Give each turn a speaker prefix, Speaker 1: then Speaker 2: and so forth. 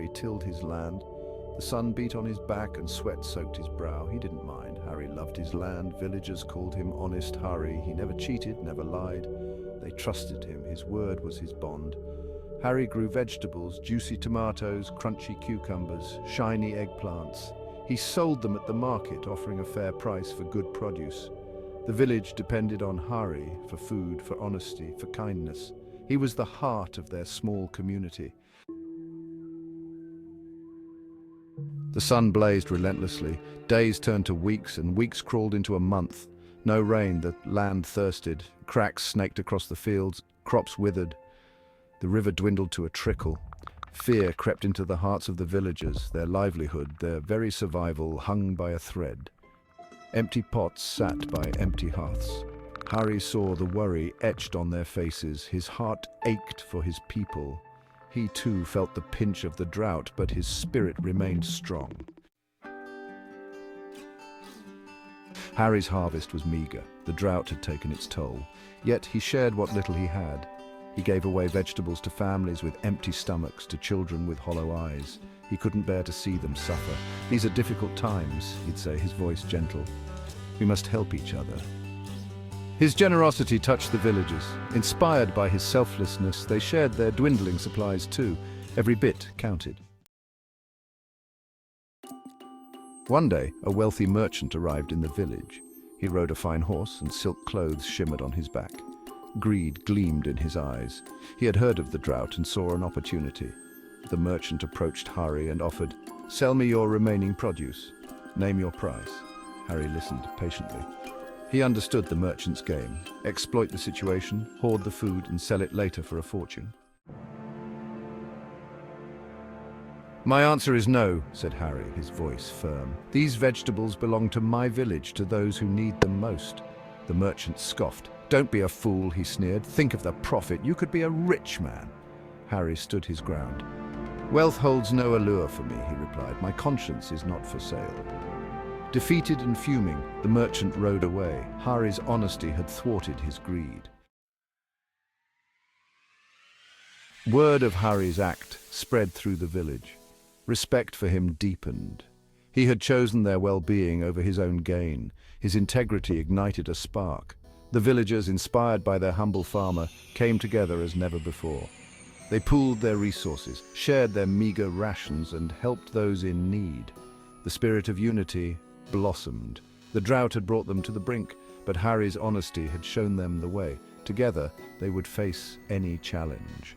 Speaker 1: Harry tilled his land. The sun beat on his back and sweat soaked his brow. He didn't mind. Harry loved his land. Villagers called him Honest Harry. He never cheated, never lied. They trusted him. His word was his bond. Harry grew vegetables, juicy tomatoes, crunchy cucumbers, shiny eggplants. He sold them at the market, offering a fair price for good produce. The village depended on Harry for food, for honesty, for kindness. He was the heart of their small community. The sun blazed relentlessly. Days turned to weeks, and weeks crawled into a month. No rain, the land thirsted. Cracks snaked across the fields, crops withered. The river dwindled to a trickle. Fear crept into the hearts of the villagers. Their livelihood, their very survival, hung by a thread. Empty pots sat by empty hearths. Harry saw the worry etched on their faces. His heart ached for his people. He too felt the pinch of the drought, but his spirit remained strong. Harry's harvest was meager. The drought had taken its toll. Yet he shared what little he had. He gave away vegetables to families with empty stomachs, to children with hollow eyes. He couldn't bear to see them suffer. "These are difficult times," he'd say, his voice gentle. "We must help each other." His generosity touched the villagers. Inspired by his selflessness, they shared their dwindling supplies too. Every bit counted. One day, a wealthy merchant arrived in the village. He rode a fine horse, and silk clothes shimmered on his back. Greed gleamed in his eyes. He had heard of the drought and saw an opportunity. The merchant approached Harry and offered, "Sell me your remaining produce. Name your price." Harry listened patiently. He understood the merchant's game. Exploit the situation, hoard the food, and sell it later for a fortune. "My answer is no," said Harry, his voice firm. "These vegetables belong to my village, to those who need them most." The merchant scoffed. "Don't be a fool," he sneered. "Think of the profit. You could be a rich man." Harry stood his ground. "Wealth holds no allure for me," he replied. "My conscience is not for sale." Defeated and fuming, the merchant rode away. Harry's honesty had thwarted his greed. Word of Harry's act spread through the village. Respect for him deepened. He had chosen their well-being over his own gain. His integrity ignited a spark. The villagers, inspired by their humble farmer, came together as never before. They pooled their resources, shared their meager rations, and helped those in need. The spirit of unity blossomed. The drought had brought them to the brink, but Harry's honesty had shown them the way. Together, they would face any challenge.